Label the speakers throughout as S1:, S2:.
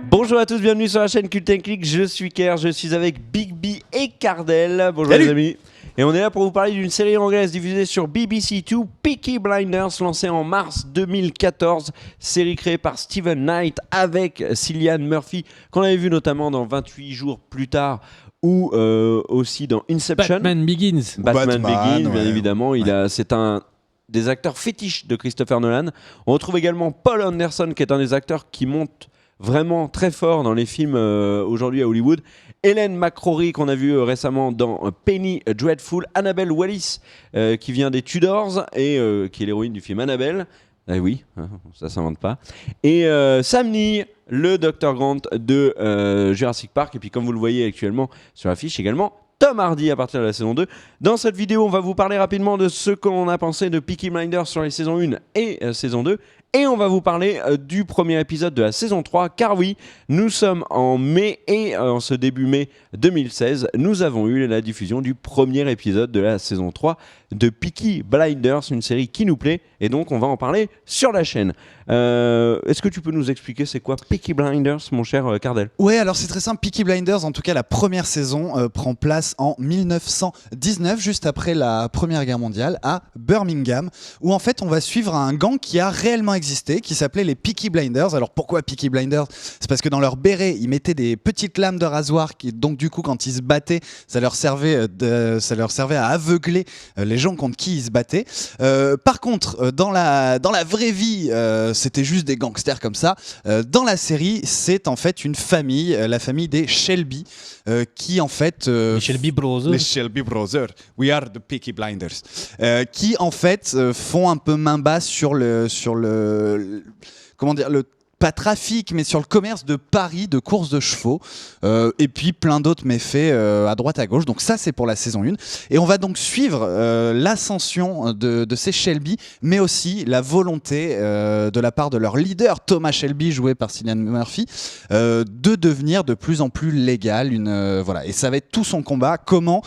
S1: Bonjour à tous, bienvenue sur la chaîne Cult & Click, je suis Kerr, je suis avec Big B et Cardell. Bonjour
S2: Salut
S1: les amis. Et on est là pour vous parler d'une série anglaise diffusée sur BBC Two, Peaky Blinders, lancée en mars 2014. Série créée par Steven Knight avec Cillian Murphy, qu'on avait vu notamment dans 28 jours plus tard, ou aussi dans Inception.
S3: Batman Begins.
S1: Batman Begins, bien
S2: ouais.
S1: évidemment. C'est un des acteurs fétiches de Christopher Nolan. On retrouve également Paul Anderson, qui est un des acteurs qui monte vraiment très fort dans les films aujourd'hui à Hollywood. Hélène McCrory, qu'on a vu récemment dans Penny Dreadful. Annabelle Wallis, qui vient des Tudors et qui est l'héroïne du film Annabelle. Eh oui, ça s'invente pas. Et Sam Neill, le Dr Grant de Jurassic Park. Et puis comme vous le voyez actuellement sur l'affiche également, Tom Hardy à partir de la saison 2. Dans cette vidéo, on va vous parler rapidement de ce qu'on a pensé de Peaky Blinders sur les saisons 1 et saison 2. Et on va vous parler du premier épisode de la saison 3, car oui, nous sommes en mai et en ce début mai 2016, nous avons eu la diffusion du premier épisode de la saison 3 de Peaky Blinders, une série qui nous plaît, et donc on va en parler sur la chaîne. Est-ce que tu peux nous expliquer c'est quoi Peaky Blinders, mon cher Cardell ?
S2: Ouais, alors c'est très simple. Peaky Blinders, en tout cas la première saison, prend place en 1919, juste après la Première Guerre mondiale, à Birmingham, où en fait on va suivre un gang qui a réellement existé, qui s'appelait les Peaky Blinders. Alors pourquoi Peaky Blinders ? C'est parce que dans leur béret, ils mettaient des petites lames de rasoir, qui donc du coup quand ils se battaient, ça leur servait à aveugler les gens contre qui ils se battaient. Par contre, dans la vraie vie, c'était juste des gangsters comme ça. Dans la série, c'est en fait une famille, la famille des Shelby, qui en fait...
S3: Les Shelby Brothers.
S2: Les Shelby Brothers. We are the Peaky Blinders. Qui en fait font un peu main basse sur le comment dire, pas trafic, mais sur le commerce de paris, de courses de chevaux, et puis plein d'autres méfaits à droite à gauche. Donc ça, c'est pour la saison 1. Et on va donc suivre l'ascension de ces Shelby, mais aussi la volonté de la part de leur leader, Thomas Shelby, joué par Cillian Murphy, de devenir de plus en plus légal. Voilà. Et ça va être tout son combat, comment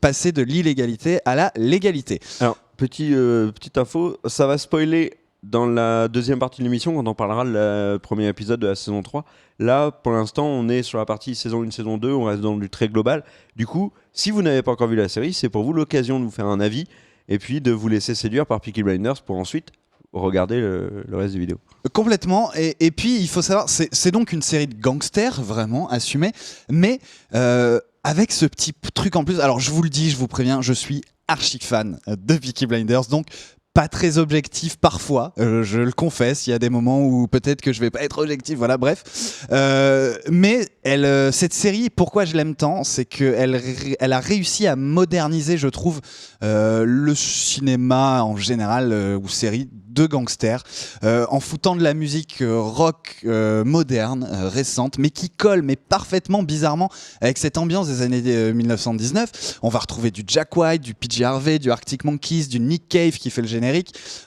S2: passer de l'illégalité à la légalité.
S1: Alors, petite info, ça va spoiler dans la deuxième partie de l'émission, quand on parlera le premier épisode de la saison 3. Là, pour l'instant, on est sur la partie saison 1, saison 2, on reste dans du très global. Du coup, si vous n'avez pas encore vu la série, c'est pour vous l'occasion de vous faire un avis et puis de vous laisser séduire par Peaky Blinders pour ensuite regarder le reste des vidéos.
S2: Complètement, et puis il faut savoir, c'est donc une série de gangsters, vraiment, assumée, mais avec ce petit truc en plus. Alors je vous le dis, je vous préviens, je suis archi fan de Peaky Blinders, donc pas très objectif parfois, je le confesse, il y a des moments où peut-être que je vais pas être objectif, voilà, bref. Mais cette série, pourquoi je l'aime tant, c'est qu'elle a réussi à moderniser, je trouve, le cinéma en général, ou série de gangsters, en foutant de la musique rock moderne, récente, mais qui colle, mais parfaitement, bizarrement, avec cette ambiance des années 1919. On va retrouver du Jack White, du PJ Harvey, du Arctic Monkeys, du Nick Cave qui fait le générique.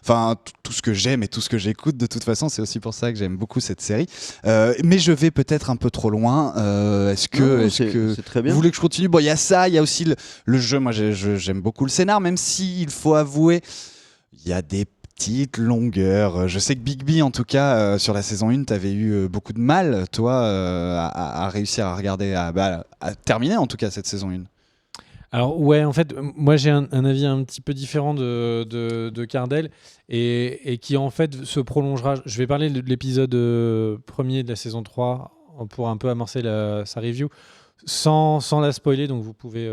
S2: Enfin, tout ce que j'aime et tout ce que j'écoute, de toute façon, c'est aussi pour ça que j'aime beaucoup cette série. Mais je vais peut-être un peu trop loin. Est-ce que
S1: c'est très bien.
S2: vous voulez que je continue ? Bon, il y a ça, il y a aussi le jeu. Moi, j'aime beaucoup le scénar, même s'il faut avouer, il y a des petite longueur. Je sais que Big B, en tout cas, sur la saison 1, tu avais eu beaucoup de mal, toi, à réussir à regarder, à terminer, en tout cas, cette saison 1.
S3: Alors ouais, en fait, moi j'ai un avis un petit peu différent de Cardell et qui en fait se prolongera. Je vais parler de l'épisode premier de la saison 3 pour un peu amorcer sa review sans la spoiler, donc vous pouvez...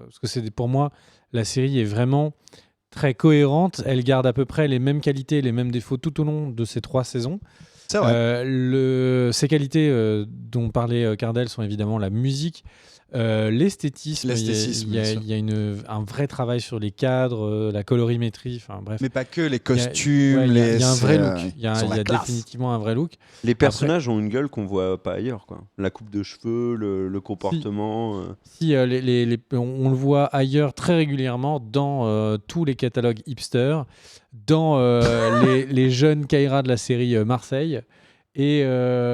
S3: parce que pour moi, la série est vraiment très cohérente, elle garde à peu près les mêmes qualités, les mêmes défauts tout au long de ces 3 saisons.
S2: C'est vrai.
S3: Ces qualités dont parlait Cardell sont évidemment la musique, l'esthétisme. Il y a un vrai travail sur les cadres, la colorimétrie, enfin bref.
S2: Mais pas que, les costumes.
S3: Il y a un vrai look, il y a
S2: classe.
S3: définitivement un vrai look.
S1: Les personnages ont une gueule qu'on voit pas ailleurs, quoi. La coupe de cheveux, le comportement.
S3: Si, on le voit ailleurs très régulièrement dans tous les catalogues hipster, dans les jeunes Kaira de la série Marseille, et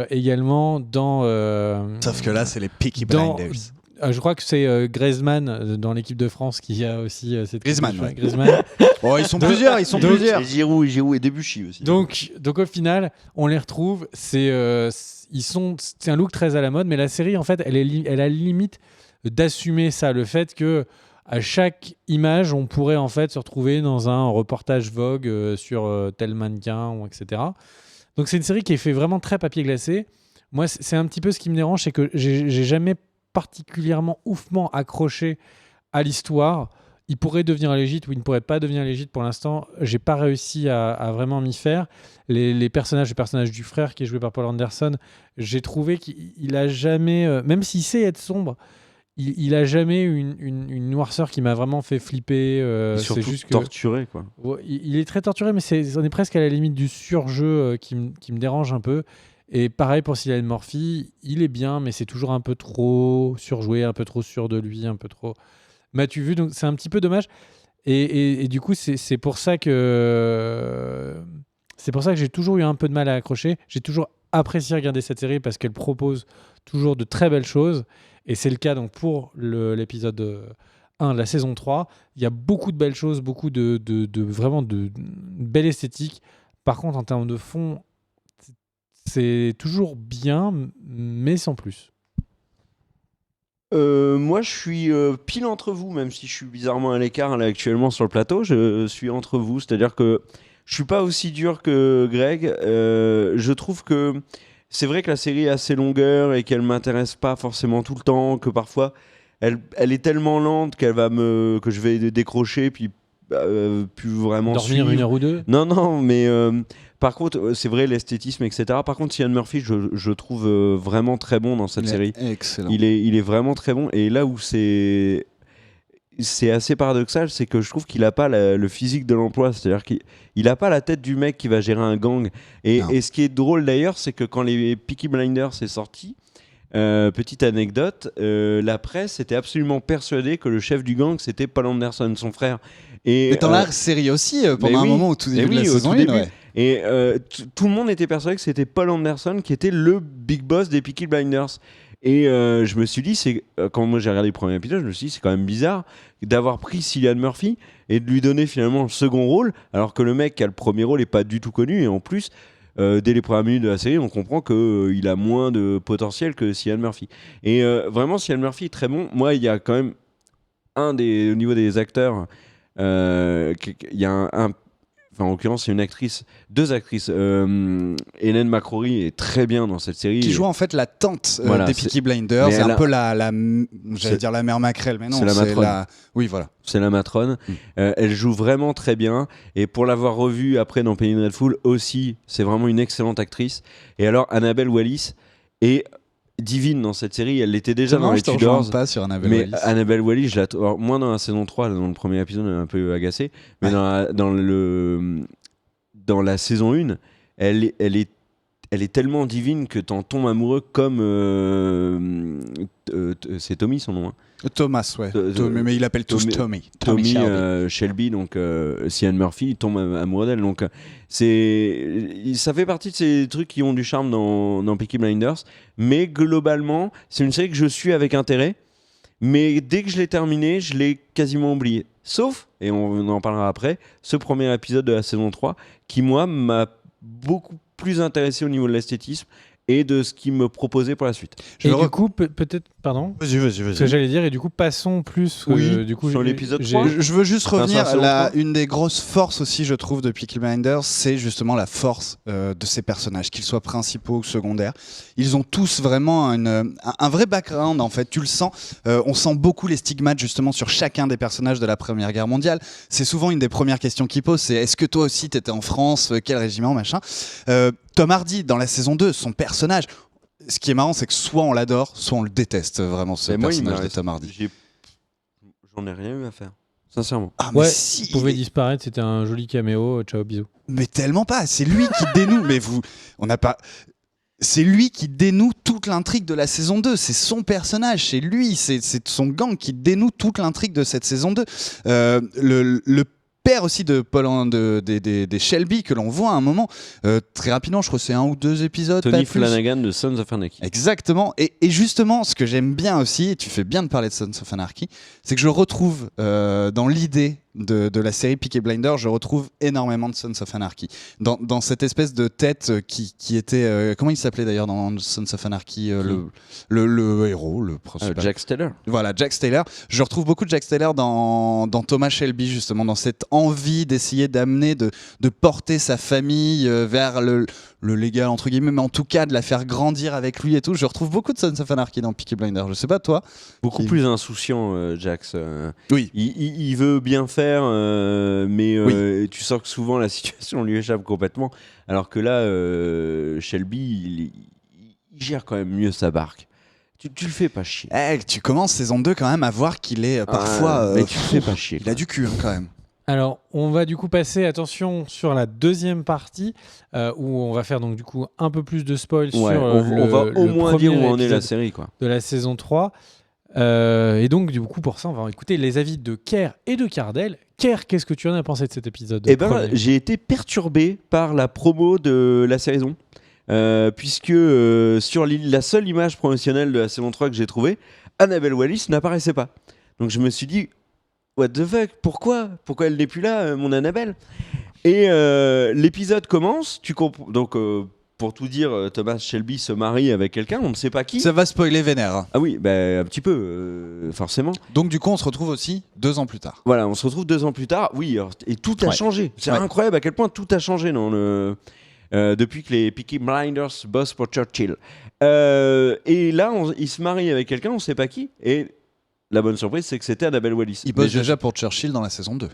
S3: également dans...
S2: Sauf que là, c'est les Peaky Blinders.
S3: Je crois que c'est Griezmann dans l'équipe de France qui a aussi cette
S2: Griezmann, ouais.
S3: Griezmann.
S2: Oh, ils sont plusieurs.
S1: Et Giroud et Debuchy aussi.
S3: Donc au final, on les retrouve. C'est un look très à la mode, mais la série en fait, elle a limite d'assumer ça, le fait que à chaque image, on pourrait en fait se retrouver dans un reportage Vogue sur tel mannequin, ou etc. Donc c'est une série qui est fait vraiment très papier glacé. Moi, c'est un petit peu ce qui me dérange, c'est que j'ai jamais particulièrement oufement accroché à l'histoire. Il pourrait devenir légit ou il ne pourrait pas devenir légit pour l'instant. J'ai pas réussi à vraiment m'y faire. Le personnage du frère qui est joué par Paul Anderson, j'ai trouvé qu'il a jamais, même s'il sait être sombre, il a jamais une noirceur qui m'a vraiment fait flipper.
S1: Surtout
S3: c'est juste
S1: torturé, quoi.
S3: Il est très torturé, mais on est presque à la limite du surjeu qui me dérange un peu. Et pareil pour Cillian Murphy, il est bien, mais c'est toujours un peu trop surjoué, un peu trop sûr de lui, un peu trop. M'as-tu vu? Donc c'est un petit peu dommage. Et du coup, c'est pour ça que j'ai toujours eu un peu de mal à accrocher. J'ai toujours apprécié regarder cette série parce qu'elle propose toujours de très belles choses. Et c'est le cas donc pour l'épisode 1 de la saison 3. Il y a beaucoup de belles choses, beaucoup de vraiment de belle esthétique. Par contre, en termes de fond, c'est toujours bien, mais sans plus.
S1: Moi, je suis pile entre vous, même si je suis bizarrement à l'écart là actuellement sur le plateau. Je suis entre vous, c'est-à-dire que je suis pas aussi dur que Greg. Je trouve que c'est vrai que la série a ses longueurs et qu'elle m'intéresse pas forcément tout le temps, que parfois elle est tellement lente que je vais décrocher puis plus vraiment
S3: dormir
S1: suivre.
S3: 1 heure ou 2.
S1: Non, mais par contre, c'est vrai, l'esthétisme, etc. Par contre, Cillian Murphy, je trouve vraiment très bon dans cette série.
S2: Excellent.
S1: Il est vraiment très bon. Et là où c'est assez paradoxal, c'est que je trouve qu'il n'a pas le physique de l'emploi. C'est-à-dire qu'il n'a pas la tête du mec qui va gérer un gang. Et ce qui est drôle d'ailleurs, c'est que quand les Peaky Blinders est sorti, petite anecdote, la presse était absolument persuadée que le chef du gang, c'était Paul Anderson, son frère.
S2: Mais dans la série aussi, pendant un moment au tout début de la saison 1, ouais.
S1: Et tout le monde était persuadé que c'était Paul Anderson qui était le big boss des Peaky Blinders. Et je me suis dit, quand moi j'ai regardé le premier épisode, je me suis dit, c'est quand même bizarre d'avoir pris Cillian Murphy et de lui donner finalement le second rôle, alors que le mec qui a le premier rôle n'est pas du tout connu. Et en plus, dès les premières minutes de la série, on comprend qu'il a moins de potentiel que Cillian Murphy. Et vraiment, Cillian Murphy est très bon. Moi, il y a quand même au niveau des acteurs, il y a en l'occurrence, c'est deux actrices. Hélène McCrory est très bien dans cette série.
S2: Qui joue en fait la tante des Peaky Blinders. C'est un peu j'allais dire la mère Macrel, mais non,
S1: c'est la matrone.
S2: Oui, voilà.
S1: C'est la matrone. Elle joue vraiment très bien. Et pour l'avoir revue après dans Penny Dreadful aussi, c'est vraiment une excellente actrice. Et alors, Annabelle Wallis est divine dans cette série. Elle l'était déjà dans les Tudors.
S2: Pas sur Annabelle
S1: mais
S2: Wallis.
S1: Annabelle Wallis, moins dans la saison 3, dans le premier épisode, elle est un peu agacée. Mais dans la saison 1, elle est tellement divine que t'en tombes amoureux comme c'est Tommy son nom.
S2: Thomas, ouais. Mais il appelle tous Tommy.
S1: Tommy Shelby, donc Cillian Murphy, il tombe amoureux d'elle. Donc ça fait partie de ces trucs qui ont du charme dans Peaky Blinders. Mais globalement, c'est une série que je suis avec intérêt. Mais dès que je l'ai terminée, je l'ai quasiment oublié. Sauf, et on en parlera après, ce premier épisode de la saison 3 qui, moi, m'a beaucoup plus intéressé au niveau de l'esthétisme et de ce qu'il me proposait pour la suite.
S3: Du coup, peut-être, pardon.
S2: Vas-y.
S3: Ce que j'allais dire, et du coup, passons plus du coup,
S1: sur l'épisode 3.
S2: Je veux juste revenir, une des grosses forces aussi, je trouve, de Peaky Blinders, c'est justement la force de ces personnages, qu'ils soient principaux ou secondaires. Ils ont tous vraiment un vrai background, en fait, tu le sens. On sent beaucoup les stigmates, justement, sur chacun des personnages de la Première Guerre mondiale. C'est souvent une des premières questions qu'ils posent, c'est est-ce que toi aussi, t'étais en France, quel régiment, machin. Tom Hardy, dans la saison 2, son personnage, ce qui est marrant, c'est que soit on l'adore, soit on le déteste, vraiment, ce personnage de Tom Hardy.
S1: J'en ai rien eu à faire, sincèrement.
S2: Ah, mais si,
S3: il pouvait disparaître, c'était un joli caméo, ciao, bisous.
S2: Mais tellement pas, c'est lui qui dénoue, c'est lui qui dénoue toute l'intrigue de la saison 2, c'est son personnage, c'est lui, c'est son gang qui dénoue toute l'intrigue de cette saison 2. Le père aussi de des Shelby que l'on voit à un moment très rapidement, je crois que c'est 1 ou 2 épisodes.
S1: Tony
S2: pas plus.
S1: Flanagan de Sons of Anarchy.
S2: Exactement, et justement ce que j'aime bien aussi, et tu fais bien de parler de Sons of Anarchy, c'est que je retrouve dans l'idée de la série Peaky Blinders, je retrouve énormément de Sons of Anarchy dans cette espèce de tête qui était comment il s'appelait d'ailleurs dans Sons of Anarchy, le héros, le principal.
S1: Jack Steller.
S2: Voilà, Jack Steller. Je retrouve beaucoup de Jack Steller dans Thomas Shelby, justement, dans cette envie d'essayer d'amener, de porter sa famille vers le légal, entre guillemets, mais en tout cas de la faire grandir avec lui et tout. Je retrouve beaucoup de Sons of Anarchy dans Peaky Blinders. Je sais pas, toi.
S1: Beaucoup plus insouciant, Jax.
S2: Oui.
S1: Il veut bien faire, mais tu sens que souvent la situation lui échappe complètement. Alors que là, Shelby, il gère quand même mieux sa barque. Tu le fais pas chier.
S2: Tu commences saison 2 quand même à voir qu'il est parfois...
S1: mais tu le fais pas chier.
S2: Il a du cul quand même.
S3: Alors, on va du coup passer, attention, sur la deuxième partie, où on va faire donc du coup un peu plus de spoil sur
S1: on va au moins dire où en est la
S3: épisode
S1: série, quoi.
S3: de la saison 3. Et donc, du coup, pour ça, on va écouter les avis de Kerr et de Cardell. Kerr, qu'est-ce que tu en as pensé de cet épisode?
S1: Eh ben, j'ai été perturbé par la promo de la saison. Puisque sur la seule image promotionnelle de la saison 3 que j'ai trouvée, Annabelle Wallis n'apparaissait pas. Donc je me suis dit, what the fuck, pourquoi elle n'est plus là, mon Annabelle? Et l'épisode commence, donc pour tout dire, Thomas Shelby se marie avec quelqu'un, on ne sait pas qui.
S2: Ça va spoiler vénère.
S1: Ah oui, un petit peu, forcément.
S2: Donc du coup, on se retrouve aussi 2 ans plus tard.
S1: Voilà, on se retrouve 2 ans plus tard. Oui, et tout a changé. C'est incroyable à quel point tout a changé dans depuis que les Peaky Blinders bossent pour Churchill. Et là, il se marie avec quelqu'un, on ne sait pas qui. Et la bonne surprise, c'est que c'était Annabelle Wallis.
S2: Il bosse déjà pour Churchill dans la saison 2.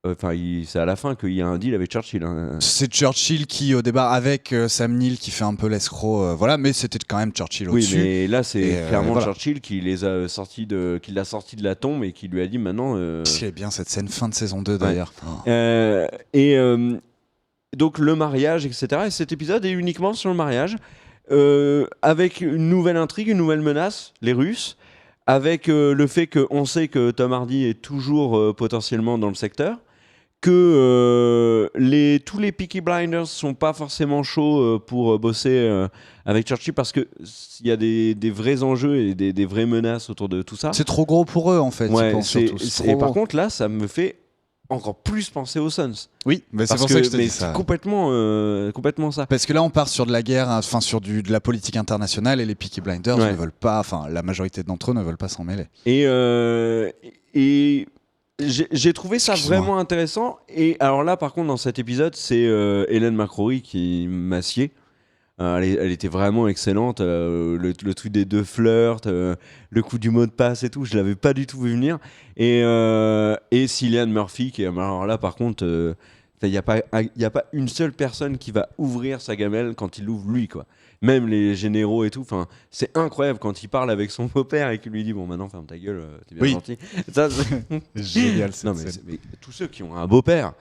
S1: Enfin, c'est à la fin qu'il y a un deal avec Churchill. Hein.
S2: C'est Churchill qui, au départ, avec Sam Neill, qui fait un peu l'escroc, voilà, mais c'était quand même Churchill au-dessus.
S1: Oui, mais là, c'est clairement
S2: voilà.
S1: Churchill qui l'a sorti de la tombe et qui lui a dit maintenant.
S2: C'est bien cette scène fin de saison 2 d'ailleurs.
S1: Donc le mariage, etc. Et cet épisode est uniquement sur le mariage, avec une nouvelle intrigue, une nouvelle menace, les Russes, avec le fait qu'on sait que Tom Hardy est toujours potentiellement dans le secteur, que tous les Peaky Blinders sont pas forcément chauds pour bosser avec Churchill parce qu'il y a des vrais enjeux et des vraies menaces autour de tout ça.
S2: C'est trop gros pour eux en fait.
S1: Et par contre là, ça me fait encore plus penser aux Suns.
S2: Oui, mais c'est pour ça que je te dis ça.
S1: C'est complètement ça.
S2: Parce que là, on part sur de la guerre, enfin sur de la politique internationale, et les Peaky Blinders ne veulent pas, enfin la majorité d'entre eux ne veulent pas s'en mêler.
S1: Et j'ai trouvé ça vraiment intéressant. Et alors là, par contre, dans cet épisode, c'est Hélène McCrory qui m'a scié. Elle était vraiment excellente. Le truc des 2 flirts, le coup du mot de passe et tout, je l'avais pas du tout vu venir. Et Cillian Murphy, qui alors là, par contre, il n'y a pas une seule personne qui va ouvrir sa gamelle quand il l'ouvre lui, quoi. Même les généraux et tout. C'est incroyable quand il parle avec son beau-père et qu'il lui dit bon, maintenant ferme ta gueule, t'es bien gentil. Ça,
S2: génial.
S1: Mais tous ceux qui ont un beau-père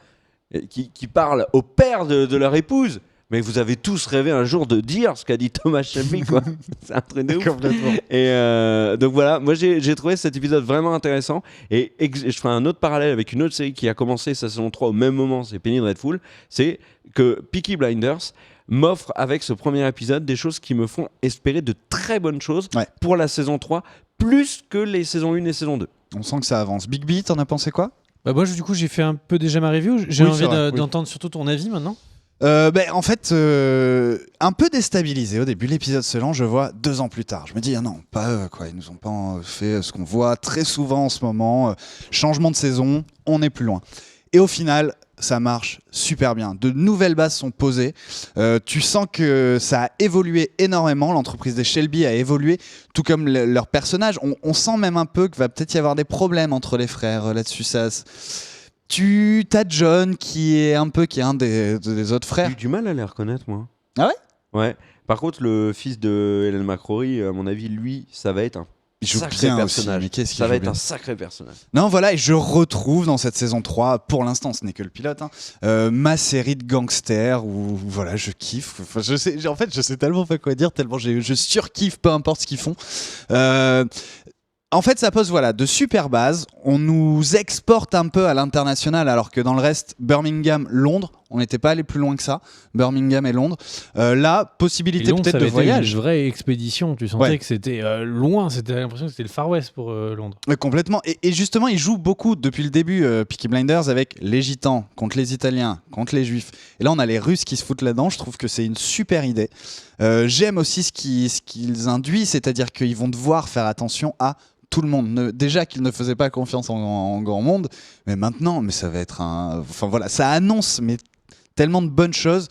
S1: qui parlent au père de leur épouse. Mais vous avez tous rêvé un jour de dire ce qu'a dit Thomas Shelby, quoi. C'est un truc de ouf.
S2: Complètement.
S1: Et donc voilà, moi j'ai trouvé cet épisode vraiment intéressant. Et je ferai un autre parallèle avec une autre série qui a commencé sa saison 3 au même moment, c'est Penny Dreadful. C'est que Peaky Blinders m'offre avec ce premier épisode des choses qui me font espérer de très bonnes choses pour la saison 3, plus que les saisons 1 et saison 2.
S2: On sent que ça avance. Big B, t'en as pensé quoi?
S3: Moi, du coup, j'ai fait un peu déjà ma review. J'ai envie d'entendre surtout ton avis maintenant.
S2: En fait, un peu déstabilisé au début. L'épisode se lance, je vois 2 ans plus tard. Je me dis, ah non, pas eux, quoi. Ils nous ont pas fait ce qu'on voit très souvent en ce moment. Changement de saison, on est plus loin. Et au final, ça marche super bien. De nouvelles bases sont posées. Tu sens que ça a évolué énormément. L'entreprise des Shelby a évolué, tout comme leurs personnages. On sent même un peu qu'il va peut-être y avoir des problèmes entre les frères là-dessus. Tu as John qui est un des autres frères.
S1: J'ai eu du mal à les reconnaître, moi.
S2: Ah ouais?
S1: Ouais. Par contre, le fils de Hélène McCrory, à mon avis, lui, ça va être un sacré personnage. Ça va être un sacré personnage.
S2: Non, voilà, et je retrouve dans cette saison 3, pour l'instant, ce n'est que le pilote, ma série de gangsters où voilà, je kiffe. Enfin, je sais tellement pas quoi dire, tellement je surkiffe, peu importe ce qu'ils font. En fait, ça pose de super bases. On nous exporte un peu à l'international, alors que dans le reste, Birmingham, Londres, on n'était pas allé plus loin que ça. Birmingham et Londres. Là, possibilité
S3: Et Londres,
S2: peut-être
S3: ça
S2: de
S3: avait été
S2: voyage.
S3: une vraie expédition. Tu sentais que c'était loin. C'était l'impression que c'était le Far West pour Londres.
S2: Complètement. Et justement, ils jouent beaucoup depuis le début, Peaky Blinders, avec les Gitans contre les Italiens, contre les Juifs. Et là, on a les Russes qui se foutent là-dedans. Je trouve que c'est une super idée. J'aime aussi ce qu'ils induisent, c'est-à-dire qu'ils vont devoir faire attention à tout le monde. Déjà qu'ils ne faisaient pas confiance en grand monde, mais maintenant, ça va être ça annonce tellement de bonnes choses.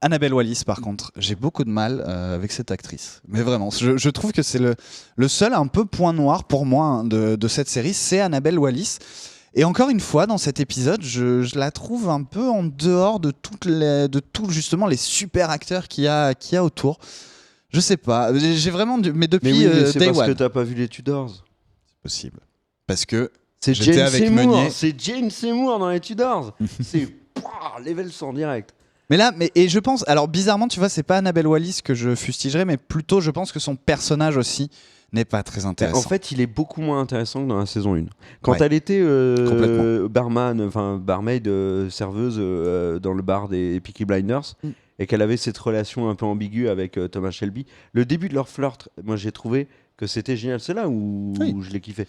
S2: Annabelle Wallis, par contre, j'ai beaucoup de mal avec cette actrice. Mais vraiment, je trouve que c'est le seul un peu point noir pour moi de cette série, c'est Annabelle Wallis. Et encore une fois, dans cet épisode, je la trouve un peu en dehors de tous justement les super acteurs qu'il y a autour. Je sais pas, j'ai vraiment mais depuis
S1: c'est
S2: Day
S1: parce que
S2: One.
S1: t'as pas vu les Tudors.
S2: Possible. Parce que
S1: C'est
S2: j'étais
S1: James
S2: avec
S1: Seymour,
S2: Meunier.
S1: c'est James Seymour dans les Tudors. C'est level 100 direct.
S2: Et je pense, alors bizarrement, tu vois, c'est pas Annabelle Wallis que je fustigerais, mais plutôt je pense que son personnage aussi n'est pas très intéressant.
S1: En fait, il est beaucoup moins intéressant que dans la saison 1. Quand
S2: Ouais.
S1: elle était
S2: Complètement.
S1: barmaid, serveuse dans le bar des Peaky Blinders, et qu'elle avait cette relation un peu ambiguë avec Thomas Shelby, le début de leur flirt, moi j'ai trouvé que c'était génial. C'est là où je l'ai kiffé.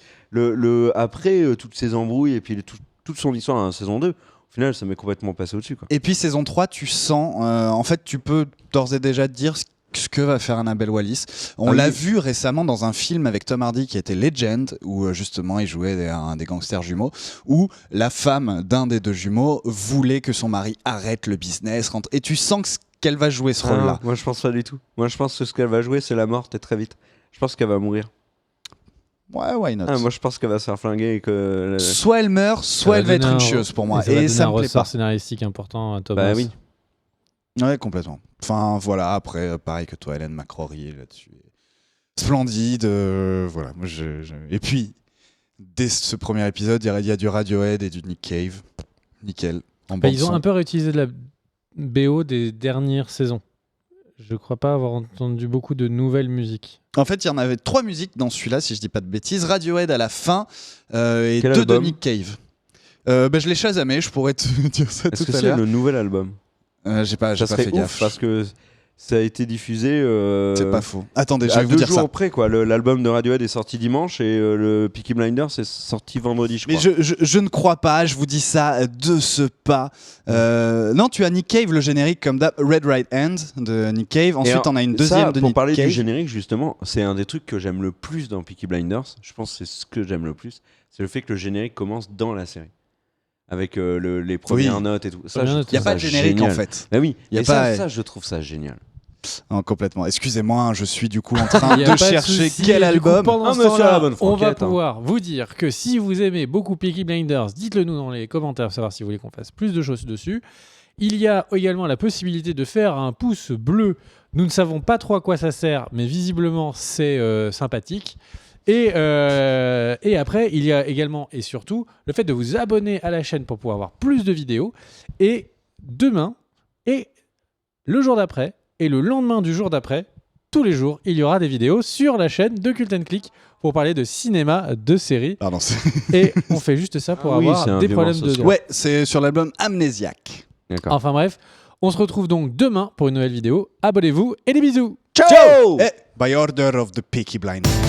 S1: Après, toutes ces embrouilles et puis toute son histoire dans la saison 2, au final, ça m'est complètement passé au-dessus, quoi.
S2: Et puis saison 3, tu sens, en fait, tu peux d'ores et déjà te dire ce que va faire Annabelle Wallis. On l'a vu récemment dans un film avec Tom Hardy qui était Legend, où justement il jouait des gangsters jumeaux, où la femme d'un des deux jumeaux voulait que son mari arrête le business, rentre. Et tu sens qu'elle va jouer ce rôle-là.
S1: Moi, je pense pas du tout. Moi, je pense que ce qu'elle va jouer, c'est la mort, et très vite. Je pense qu'elle va mourir.
S2: Ouais, why not?
S1: Moi, je pense qu'elle va se faire flinguer et que...
S2: Soit elle meurt, soit elle va être une chieuse pour moi.
S3: Et
S2: ça
S3: me
S2: me plaît
S3: ressort
S2: pas.
S3: scénaristique important à Thomas.
S1: Bah oui.
S2: Ouais, complètement. Enfin, voilà, après, pareil que toi, Hélène McCrory, là-dessus. Splendide, voilà. Moi, Et puis, dès ce premier épisode, il y a du Radiohead et du Nick Cave. Nickel.
S3: Ils ont un peu réutilisé de la BO des dernières saisons. Je crois pas avoir entendu beaucoup de nouvelles musiques.
S2: En fait, il y en avait 3 musiques dans celui-là, si je dis pas de bêtises. Radiohead à la fin et
S1: Quel
S2: 2 de
S1: album
S2: Nick Cave. Je l'ai chasamé, je pourrais te dire ça
S1: Est-ce
S2: tout
S1: que
S2: à
S1: c'est
S2: l'heure.
S1: le nouvel album?
S2: J'ai pas
S1: Ça serait
S2: fait
S1: ouf
S2: gaffe.
S1: parce que ça a été diffusé
S2: C'est pas faux. Attendez, je
S1: à
S2: vais vous
S1: 2
S2: dire
S1: jours
S2: ça.
S1: près, quoi. L'album de Radiohead est sorti dimanche et le Peaky Blinders est sorti vendredi, je
S2: Mais
S1: crois.
S2: je ne crois pas, je vous dis ça de ce pas. Non, tu as Nick Cave, le générique comme d'hab, Red Right Hand de Nick Cave. Ensuite, on a une deuxième de
S1: pour
S2: Nick
S1: parler
S2: Cave.
S1: du générique, justement, c'est un des trucs que j'aime le plus dans Peaky Blinders. Je pense que c'est ce que j'aime le plus. C'est le fait que le générique commence dans la série. Avec les premières notes et tout. Ça,
S3: Il
S2: Il n'y a pas de générique en fait.
S1: Bah oui,
S2: Y a
S1: et
S2: pas-
S1: ça, je trouve ça génial.
S2: Non, complètement. Excusez-moi, je suis du coup en train
S3: Il y a
S2: de
S3: pas
S2: chercher
S3: souci.
S2: quel
S3: Et du coup,
S2: album.
S3: pendant
S1: Ah,
S3: ce
S1: monsieur
S3: temps-là,
S1: a la bonne
S3: on va
S1: franquette, hein.
S3: pouvoir vous dire que si vous aimez beaucoup Peaky Blinders, dites-le nous dans les commentaires pour savoir si vous voulez qu'on fasse plus de choses dessus. Il y a également la possibilité de faire un pouce bleu. Nous ne savons pas trop à quoi ça sert, mais visiblement c'est sympathique. Et après, il y a également et surtout le fait de vous abonner à la chaîne pour pouvoir voir plus de vidéos. Et demain, et le jour d'après, et le lendemain du jour d'après, tous les jours, il y aura des vidéos sur la chaîne de Cult & Click pour parler de cinéma, de séries.
S2: Pardon,
S3: Et on fait juste ça pour
S1: Ah oui, c'est
S3: avoir
S1: un
S3: des
S1: vieux
S3: problèmes
S1: morceau,
S3: de
S1: ça.
S3: droit.
S2: ouais, c'est sur l'album Amnésiaque.
S1: D'accord.
S3: Enfin bref, on se retrouve donc demain pour une nouvelle vidéo. Abonnez-vous et des bisous.
S1: Ciao.
S2: By order of the Peaky Blinders.